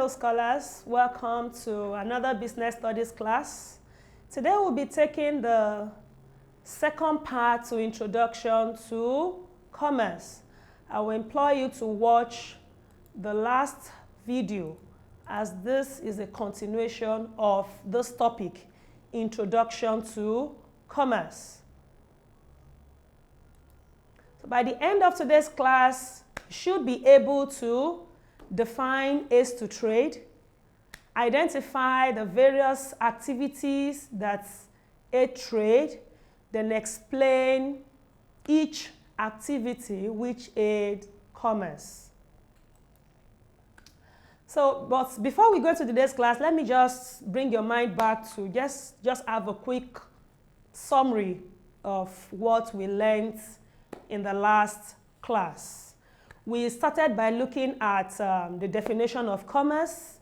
Hello scholars, welcome to another business studies class. Today we'll be taking the second part to introduction to commerce. I will implore you to watch the last video as this is a continuation of this topic, introduction to commerce. So by the end of today's class, you should be able to define aids to trade, identify the various activities that aid trade, then explain each activity which aid commerce. So, but before we go to today's class, let me just bring your mind back to just have a quick summary of what we learned in the last class. We started by looking at the definition of commerce,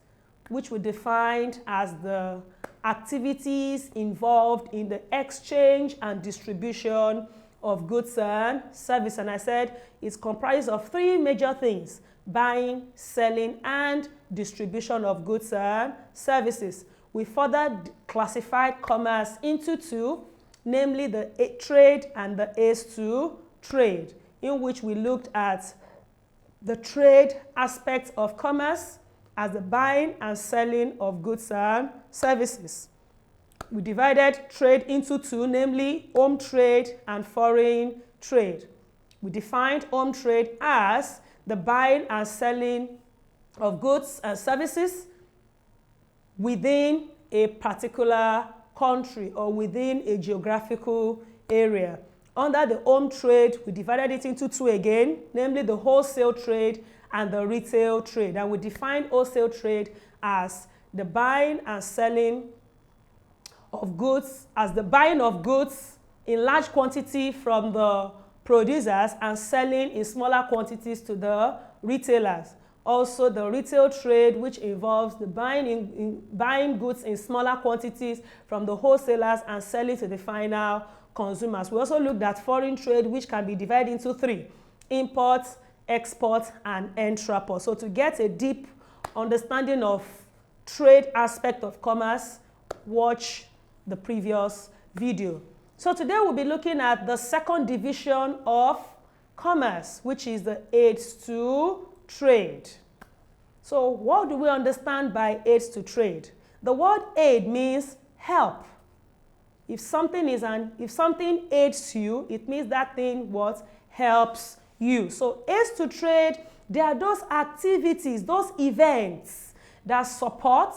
which we defined as the activities involved in the exchange and distribution of goods and services. And I said it's comprised of three major things: buying, selling, and distribution of goods and services. We further classified commerce into two, namely the trade and the aids to trade, in which we looked at the trade aspect of commerce as the buying and selling of goods and services. We divided trade into two, namely home trade and foreign trade. We defined home trade as the buying and selling of goods and services within a particular country or within a geographical area. Under the home trade, we divided it into two again, namely the wholesale trade and the retail trade. And we defined wholesale trade as the buying and selling of goods, as the buying of goods in large quantity from the producers and selling in smaller quantities to the retailers. Also, the retail trade, which involves the buying goods in smaller quantities from the wholesalers and selling to the final consumers. We also looked at foreign trade, which can be divided into three: import, export, and entreport. So to get a deep understanding of trade aspect of commerce, watch the previous video. So today we'll be looking at the second division of commerce, which is the aids to trade. So what do we understand by aids to trade? The word aid means help. If something aids you, it means that thing what helps you. So aids to trade, they are those activities, those events that support,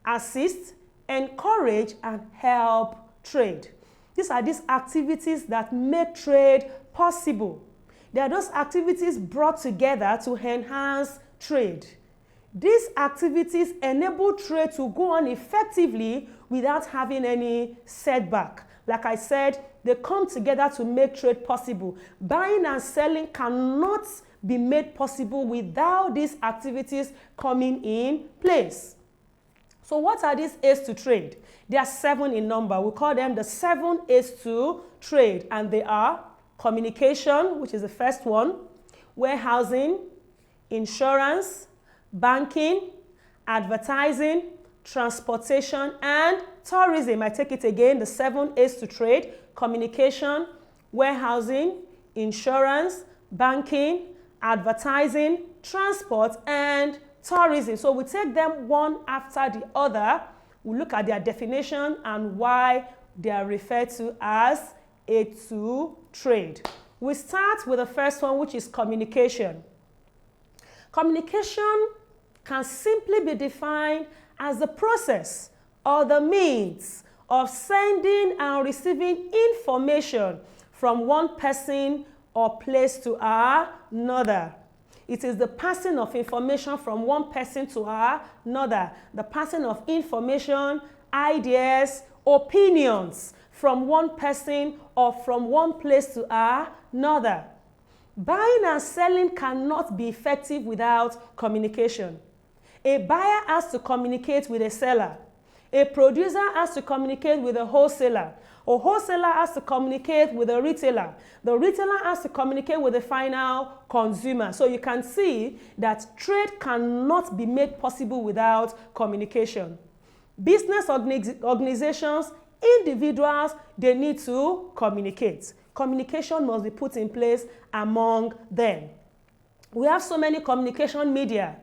assist, encourage, and help trade. These are these activities that make trade possible. They are those activities brought together to enhance trade. These activities enable trade to go on effectively without having any setback. Like I said, they come together to make trade possible. Buying and selling cannot be made possible without these activities coming in place. So what are these aids to trade? There are 7 in number. We call them the 7 aids to trade, and they are communication, which is the first one, warehousing, insurance, banking, advertising, transportation, and tourism. I take it again, the 7 aids to trade: communication, warehousing, insurance, banking, advertising, transport, and tourism. So we take them one after the other. We look at their definition and why they are referred to as aids to trade. We start with the first one, which is communication. Communication can simply be defined as the process or the means of sending and receiving information from one person or place to another. It is the passing of information from one person to another, the passing of information, ideas, opinions from one person or from one place to another. Buying and selling cannot be effective without communication. A buyer has to communicate with a seller. A producer has to communicate with a wholesaler. A wholesaler has to communicate with a retailer. The retailer has to communicate with the final consumer. So you can see that trade cannot be made possible without communication. Business organizations, individuals, they need to communicate. Communication must be put in place among them. We have so many communication media.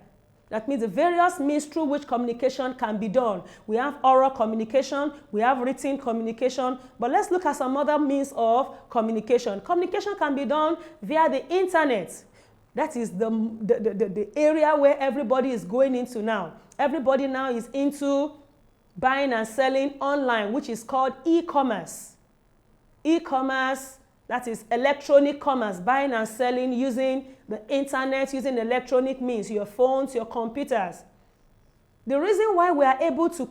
That means the various means through which communication can be done. We have oral communication, we have written communication, but let's look at some other means of communication. Communication can be done via the internet. That is the area where everybody is going into now. Everybody now is into buying and selling online, which is called e-commerce. E-commerce, that is electronic commerce, buying and selling using the internet, using electronic means, your phones, your computers. The reason why we are able to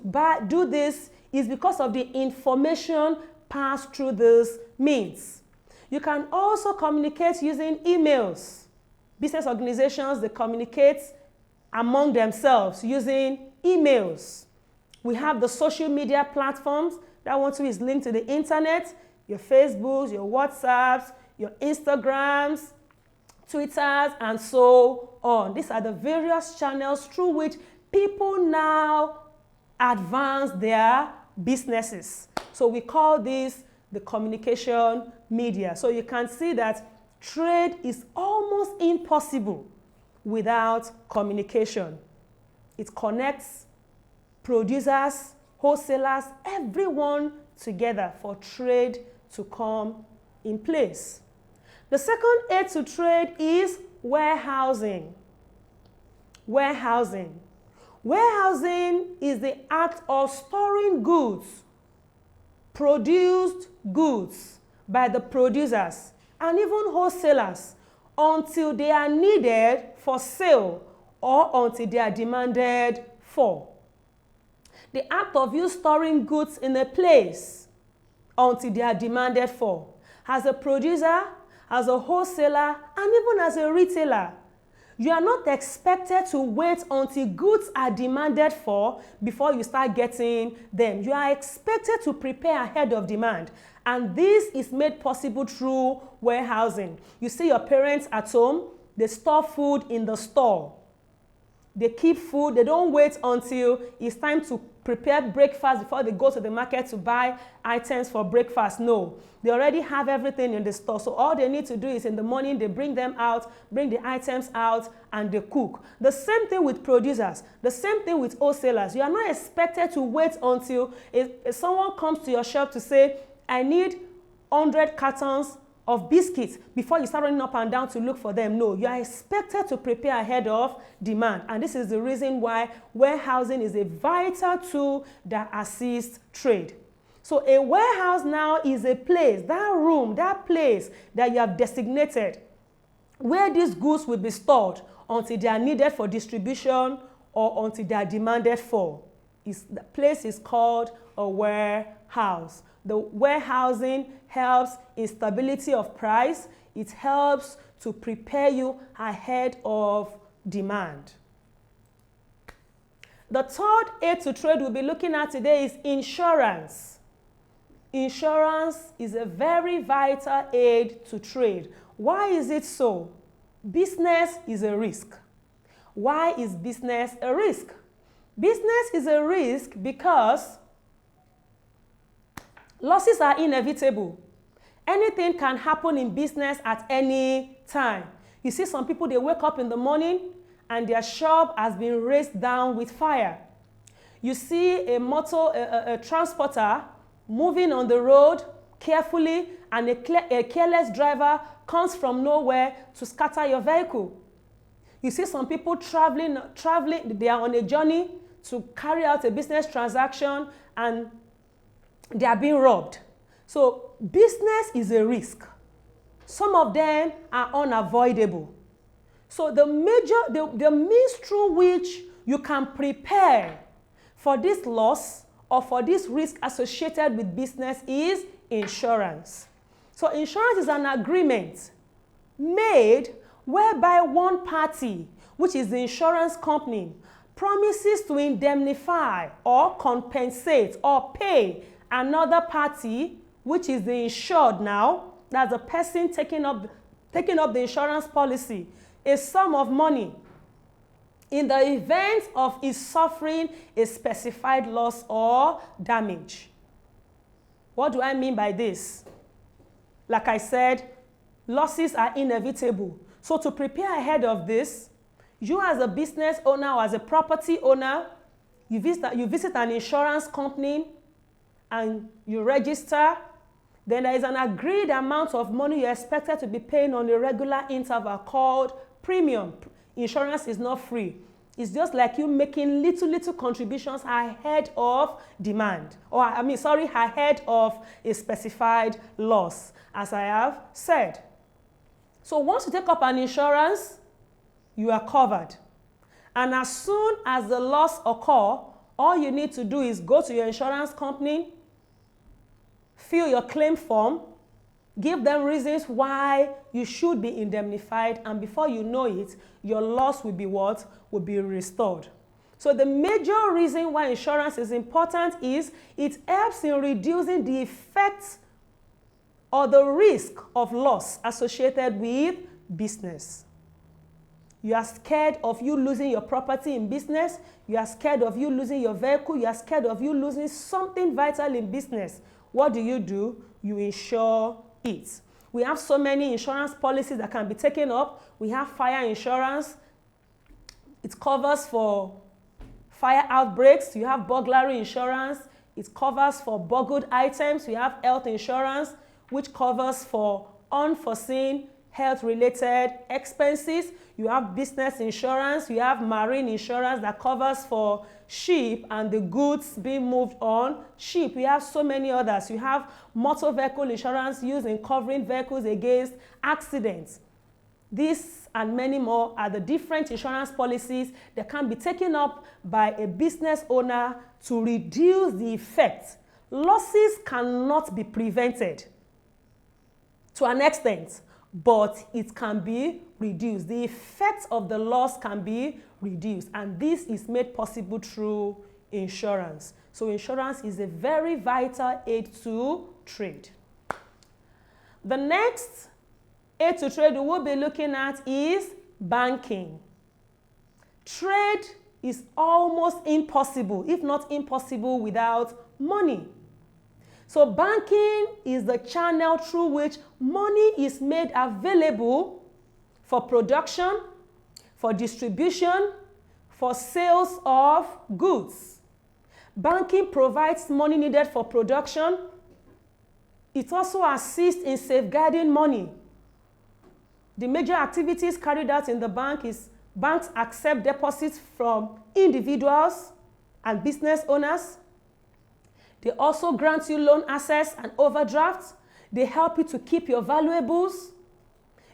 do this is because of the information passed through these means. You can also communicate using emails. Business organizations, they communicate among themselves using emails. We have the social media platforms. That one too is linked to the internet. Your Facebooks, your WhatsApps, your Instagrams, Twitters, and so on. These are the various channels through which people now advance their businesses. So we call this the communication media. So you can see that trade is almost impossible without communication. It connects producers, wholesalers, everyone together for trade to come in place. The second aid to trade is warehousing. Warehousing. Warehousing is the act of storing goods, produced goods by the producers and even wholesalers until they are needed for sale or until they are demanded for. The act of you storing goods in a place until they are demanded for. As a producer, as a wholesaler, and even as a retailer, you are not expected to wait until goods are demanded for before you start getting them. You are expected to prepare ahead of demand. And this is made possible through warehousing. You see your parents at home, they store food in the store. They keep food, they don't wait until it's time to prepare breakfast before they go to the market to buy items for breakfast. No, they already have everything in the store. So all they need to do is in the morning, they bring them out, bring the items out, and they cook. The same thing with producers, the same thing with wholesalers. You are not expected to wait until if someone comes to your shop to say, I need 100 cartons of biscuits before you start running up and down to look for them. No, you are expected to prepare ahead of demand. And this is the reason why warehousing is a vital tool that assists trade. So a warehouse now is a place, that room, that place that you have designated where these goods will be stored until they are needed for distribution or until they are demanded for. The place is called a warehouse. The warehousing helps in stability of price. It helps to prepare you ahead of demand. The third aid to trade we'll be looking at today is insurance. Insurance is a very vital aid to trade. Why is it so? Business is a risk. Why is business a risk? Business is a risk because losses are inevitable. Anything can happen in business at any time. You see some people, they wake up in the morning and their shop has been razed down with fire. You see a transporter moving on the road carefully and a careless driver comes from nowhere to scatter your vehicle. You see some people traveling, they are on a journey to carry out a business transaction and they are being robbed. So business is a risk. Some of them are unavoidable. So the means through which you can prepare for this loss or for this risk associated with business is insurance. So insurance is an agreement made whereby one party, which is the insurance company, promises to indemnify or compensate or pay another party, which is the insured now, that's the person taking up the insurance policy, a sum of money in the event of his suffering a specified loss or damage. What do I mean by this? Like I said, losses are inevitable. So to prepare ahead of this, you as a business owner or as a property owner, you visit an insurance company and you register. Then there is an agreed amount of money you're expected to be paying on a regular interval called premium. Insurance is not free. It's just like you making little contributions ahead of demand, or ahead of a specified loss, as I have said. So once you take up an insurance, you are covered. And as soon as the loss occurs, all you need to do is go to your insurance company, fill your claim form, give them reasons why you should be indemnified, and before you know it, your loss will be what? Will be restored. So the major reason why insurance is important is it helps in reducing the effects or the risk of loss associated with business. You are scared of you losing your property in business. You are scared of you losing your vehicle. You are scared of you losing something vital in business. What do? You insure it. We have so many insurance policies that can be taken up. We have fire insurance. It covers for fire outbreaks. You have burglary insurance. It covers for burgled items. We have health insurance, which covers for unforeseen health-related expenses. You have business insurance. You have marine insurance that covers for ship and the goods being moved on ship. We have so many others. You have motor vehicle insurance used in covering vehicles against accidents. These and many more are the different insurance policies that can be taken up by a business owner to reduce the effect. Losses cannot be prevented to an extent, but it can be reduced. The effects of the loss can be reduced, and this is made possible through insurance. So insurance is a very vital aid to trade. The next aid to trade we will be looking at is banking. Trade is almost impossible, if not impossible, without money. So banking is the channel through which money is made available for production, for distribution, for sales of goods. Banking provides money needed for production. It also assists in safeguarding money. The major activities carried out in the bank is banks accept deposits from individuals and business owners. They also grant you loan access and overdrafts. They help you to keep your valuables.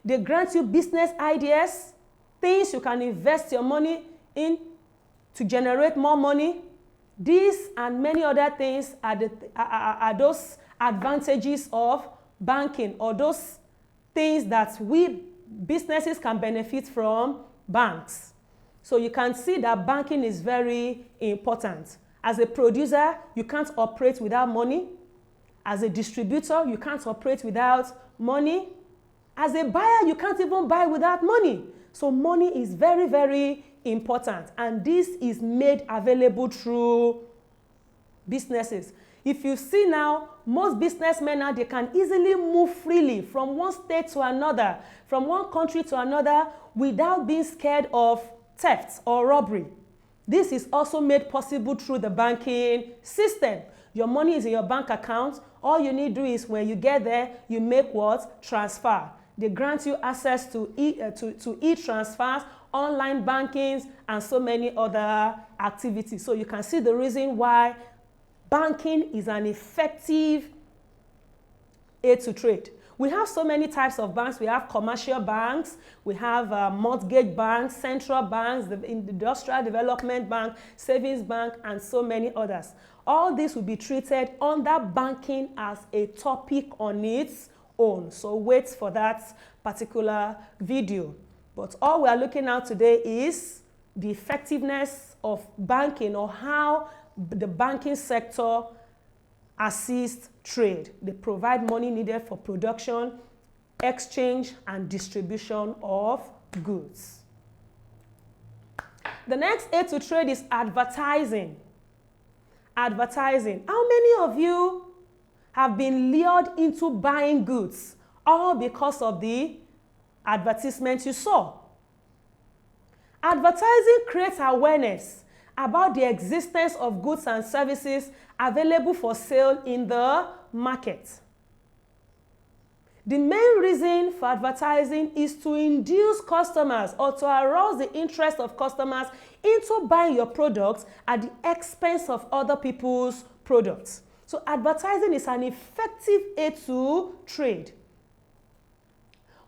They grant you business ideas, things you can invest your money in to generate more money. These and many other things are those advantages of banking, or those things that we businesses can benefit from banks. So you can see that banking is very important. As a producer, you can't operate without money. As a distributor, you can't operate without money. As a buyer, you can't even buy without money. So money is very, very important, and this is made available through businesses. If you see now, most businessmen now, they can easily move freely from one state to another, from one country to another, without being scared of theft or robbery. This is also made possible through the banking system. Your money is in your bank account. All you need to do is when you get there, you make what? Transfer. They grant you access to e-transfers, online bankings, and so many other activities. So you can see the reason why banking is an effective aid to trade. We have so many types of banks. We have commercial banks, we have mortgage banks, central banks, the industrial development bank, savings bank, and so many others. All this will be treated under banking as a topic on its own. So wait for that particular video. But all we are looking at today is the effectiveness of banking or how the banking sector assists trade. They provide money needed for production, exchange, and distribution of goods. The next A to trade is advertising. Advertising. How many of you have been lured into buying goods all because of the advertisement you saw? Advertising creates awareness about the existence of goods and services available for sale in the market. The main reason for advertising is to induce customers or to arouse the interest of customers into buying your products at the expense of other people's products. So advertising is an effective aid to trade.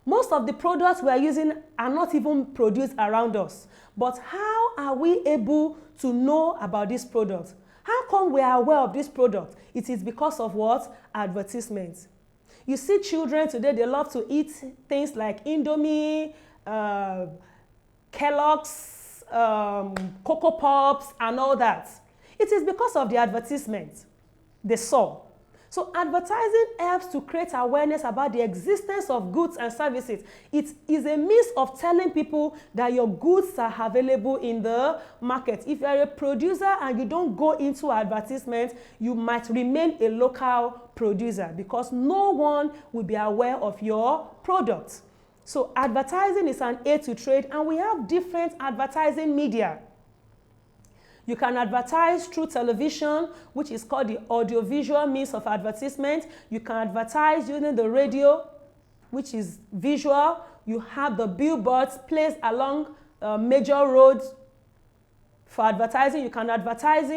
Most of the products we are using are not even produced around us. But how are we able to know about these products? How come we are aware of this product? It is because of what? Advertisements. You see children today, they love to eat things like Indomie, Kellogg's, Cocoa Pops, and all that. It is because of the advertisement they saw. So advertising helps to create awareness about the existence of goods and services. It is a means of telling people that your goods are available in the market. If you are a producer and you don't go into advertisements, you might remain a local producer because no one will be aware of your product. So advertising is an aid to trade, and we have different advertising media. You can advertise through television, which is called the audiovisual means of advertisement. You can advertise using the radio, which is visual. You have the billboards placed along major roads for advertising. You can advertise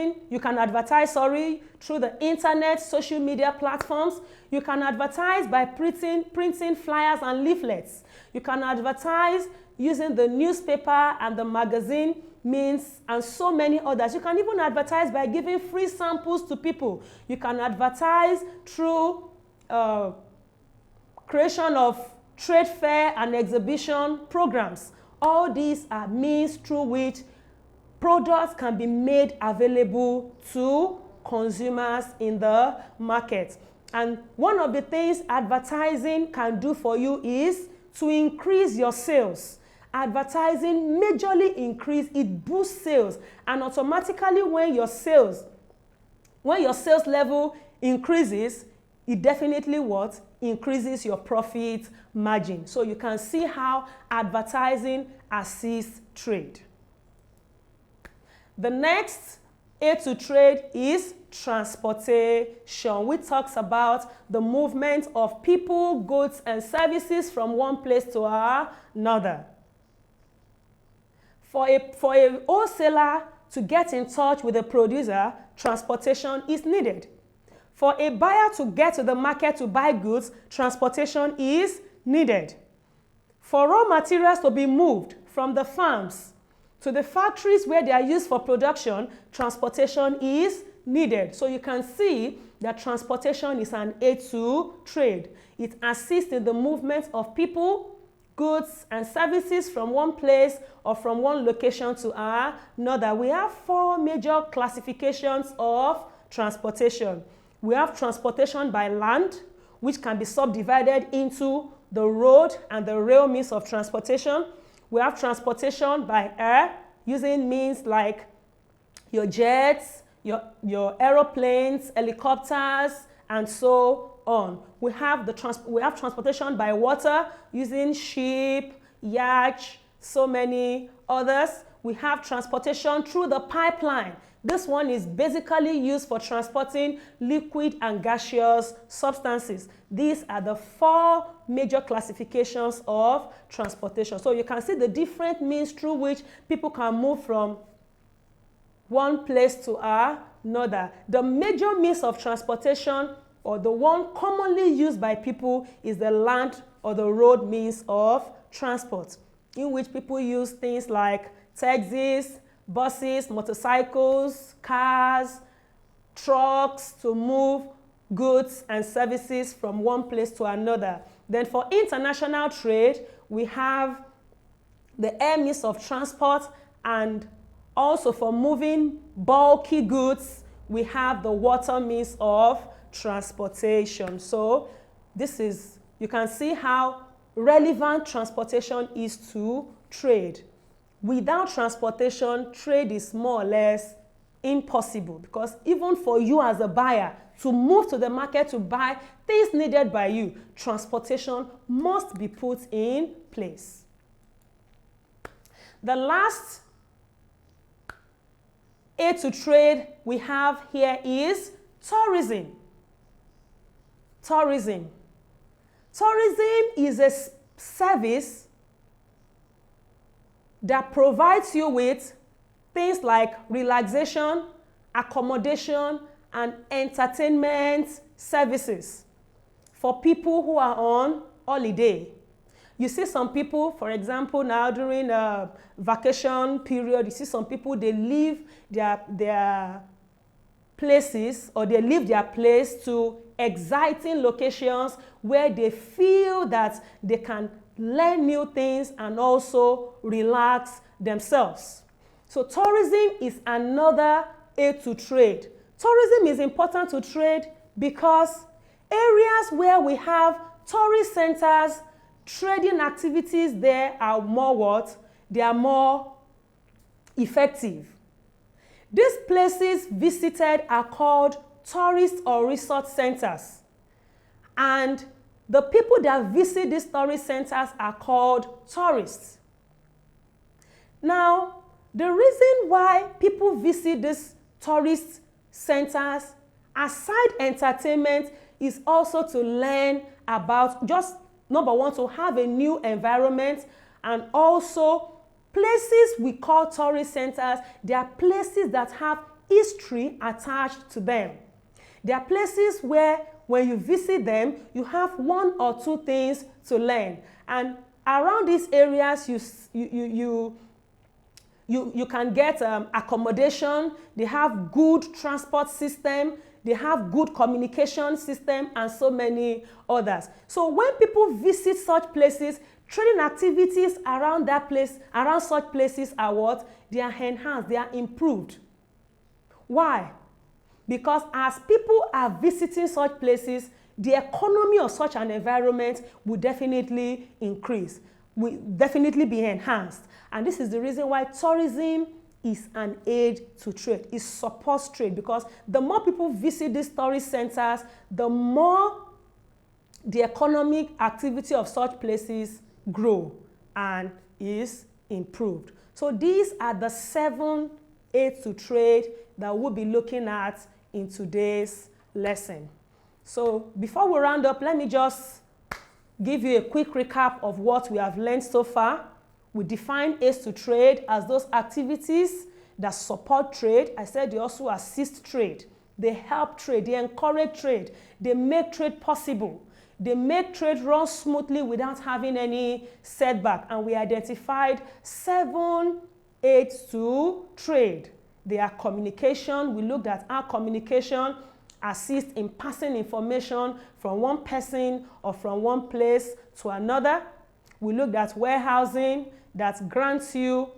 through the internet, social media platforms. You can advertise by printing flyers and leaflets. You can advertise using the newspaper and the magazine means, and so many others. You can even advertise by giving free samples to people. You can advertise through creation of trade fair and exhibition programs. All these are means through which products can be made available to consumers in the market. And one of the things advertising can do for you is to increase your sales. Advertising majorly it boosts sales, and automatically when your sales level increases, it definitely increases your profit margin. So you can see how advertising assists trade. The next A to trade is transportation, which talks about the movement of people, goods, and services from one place to another. For a wholesaler to get in touch with a producer, transportation is needed. For a buyer to get to the market to buy goods, transportation is needed. For raw materials to be moved from the farms to the factories where they are used for production, transportation is needed. So you can see that transportation is an aid to trade. It assists in the movement of people, goods, and services from one place or from one location to another. We have 4 major classifications of transportation. We have transportation by land, which can be subdivided into the road and the rail means of transportation. We have transportation by air, using means like your jets, your aeroplanes, helicopters, and so on. We have transportation by water, using ship, yacht, so many others. We have transportation through the pipeline. This one is basically used for transporting liquid and gaseous substances. These are the 4 major classifications of transportation. So you can see the different means through which people can move from one place to another. The major means of transportation, or the one commonly used by people, is the land or the road means of transport, in which people use things like taxis, buses, motorcycles, cars, trucks to move goods and services from one place to another. Then for international trade, we have the air means of transport and Also, for moving bulky goods, we have the water means of transportation. So you can see how relevant transportation is to trade. Without transportation, trade is more or less impossible, because even for you as a buyer to move to the market to buy things needed by you, transportation must be put in place. The last aid to trade we have here is tourism. Tourism. Tourism is a service that provides you with things like relaxation, accommodation, and entertainment services for people who are on holiday. You see some people, for example, now during a vacation period, you see some people, they leave their places, or they leave their place to exciting locations where they feel that they can learn new things and also relax themselves. So tourism is another aid to trade. Tourism is important to trade because areas where we have tourist centers, trading activities there are more what? They are more effective. These places visited are called tourist or resort centers. And the people that visit these tourist centers are called tourists. Now, the reason why people visit these tourist centers, aside entertainment, is also to learn about, just number one, to have a new environment, and also places we call tourist centers, they are places that have history attached to them. They are places where when you visit them, you have one or two things to learn. And around these areas, you can get accommodation, they have good transport system, they have good communication system, and so many others. So when people visit such places, trading activities around that place, around such places are what? They are enhanced, they are improved. Why? Because as people are visiting such places, the economy of such an environment will definitely increase, will definitely be enhanced. And this is the reason why tourism is an aid to trade. It supports trade, because the more people visit these tourist centers, the more the economic activity of such places grow and is improved. So these are the 7 aids to trade that we'll be looking at in today's lesson. So before we round up, let me just give you a quick recap of what we have learned so far. We define aids to trade as those activities that support trade. I said they also assist trade. They help trade, they encourage trade, they make trade possible. They make trade run smoothly without having any setback. And we identified 7 aids to trade. They are communication. We looked at how communication assists in passing information from one person or from one place to another. We looked at warehousing, that grants you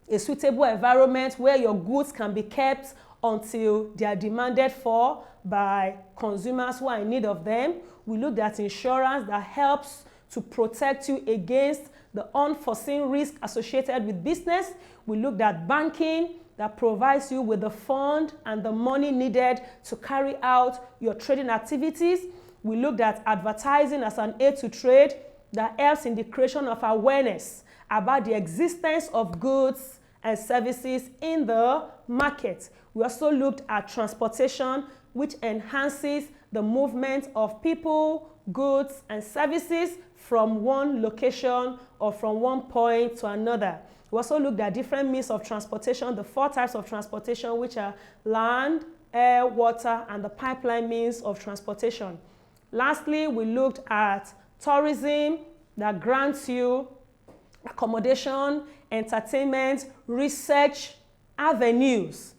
a suitable environment where your goods can be kept until they are demanded for by consumers who are in need of them. We looked at insurance that helps to protect you against the unforeseen risk associated with business. We looked at banking that provides you with the fund and the money needed to carry out your trading activities. We looked at advertising as an aid to trade that helps in the creation of awareness about the existence of goods and services in the market. We also looked at transportation, which enhances the movement of people, goods, and services from one location or from one point to another. We also looked at different means of transportation, the 4 types of transportation, which are land, air, water, and the pipeline means of transportation. Lastly, we looked at tourism that grants you accommodation, entertainment, research avenues.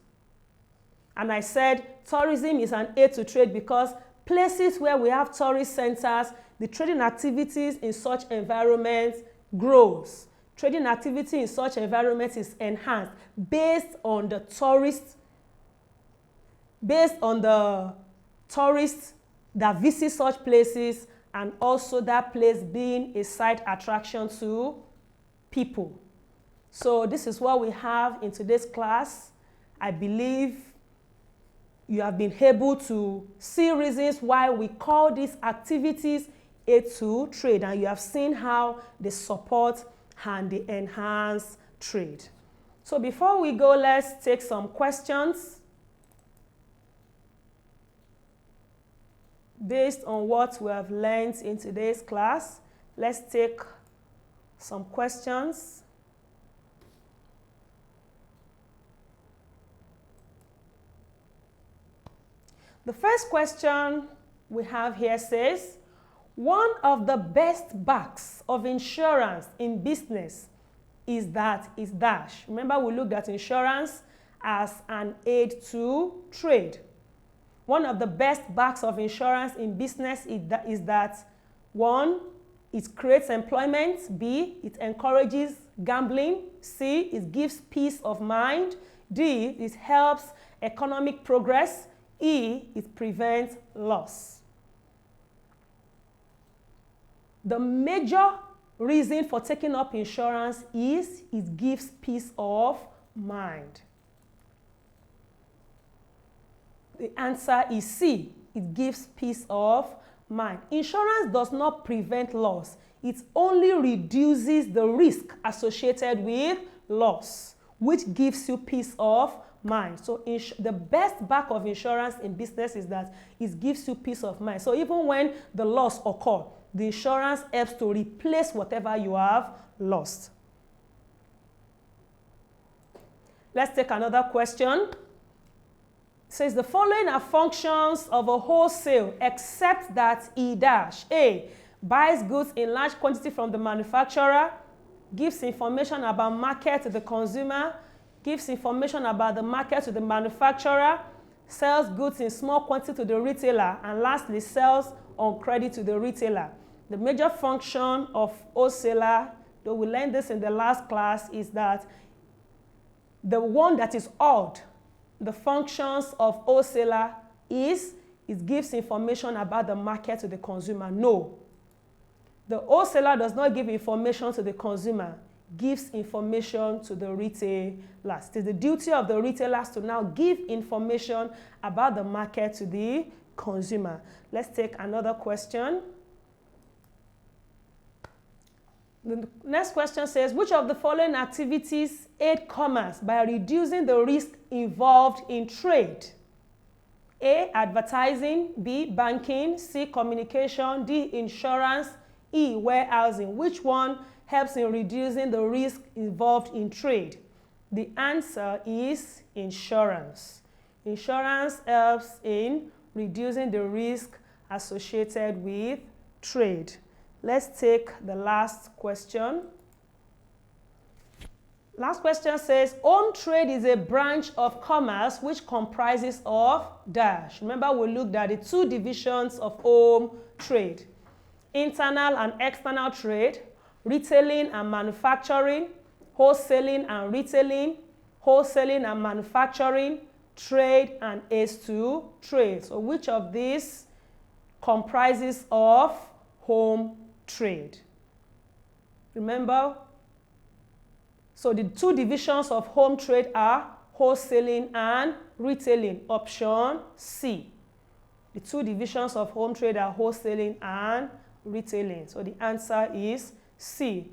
And I said tourism is an aid to trade because places where we have tourist centers, the trading activities in such environments grows. Trading activity in such environments is enhanced based on the tourists that visit such places, and also that place being a site attraction to people. So this is what we have in today's class. I believe you have been able to see reasons why we call these activities aid to trade, and you have seen how they support and they enhance trade. So before we go, let's take some questions based on what we have learned in today's class. Let's take some questions. The first question we have here says, one of the best backs of insurance in business is dash. Remember, we looked at insurance as an aid to trade. One of the best backs of insurance in business is that 1, it creates employment. B, it encourages gambling. C, it gives peace of mind. D, it helps economic progress. E, it prevents loss. The major reason for taking up insurance is it gives peace of mind. The answer is C. It gives peace of mind. Insurance does not prevent loss. It only reduces the risk associated with loss, which gives you peace of mind. So the best back of insurance in business is that it gives you peace of mind. So even when the loss occurs, the insurance helps to replace whatever you have lost. Let's take another question. It says the following are functions of a wholesale except that A, buys goods in large quantity from the manufacturer, gives information about market to the consumer, gives information about the market to the manufacturer, sells goods in small quantity to the retailer, and lastly sells on credit to the retailer. The major function of wholesaler, though we learned this in the last class, is that the one that is odd, the functions of wholesaler is it gives information about the market to the consumer. No. The wholesaler does not give information to the consumer, gives information to the retailers. It is the duty of the retailers to now give information about the market to the consumer. Let's take another question. The next question says, which of the following activities aid commerce by reducing the risk involved in trade? A, advertising. B, banking. C, communication. D, insurance. E, warehousing. Which one helps in reducing the risk involved in trade? The answer is insurance. Insurance helps in reducing the risk associated with trade. Let's take the last question. Last question says, home trade is a branch of commerce which comprises of dash. Remember, we looked at the 2 divisions of home trade: internal and external trade, retailing and manufacturing, wholesaling and retailing, wholesaling and manufacturing, trade and aids to trade. So which of these comprises of home trade? Remember, so the 2 divisions of home trade are wholesaling and retailing. Option C. The 2 divisions of home trade are wholesaling and retailing. So the answer is C.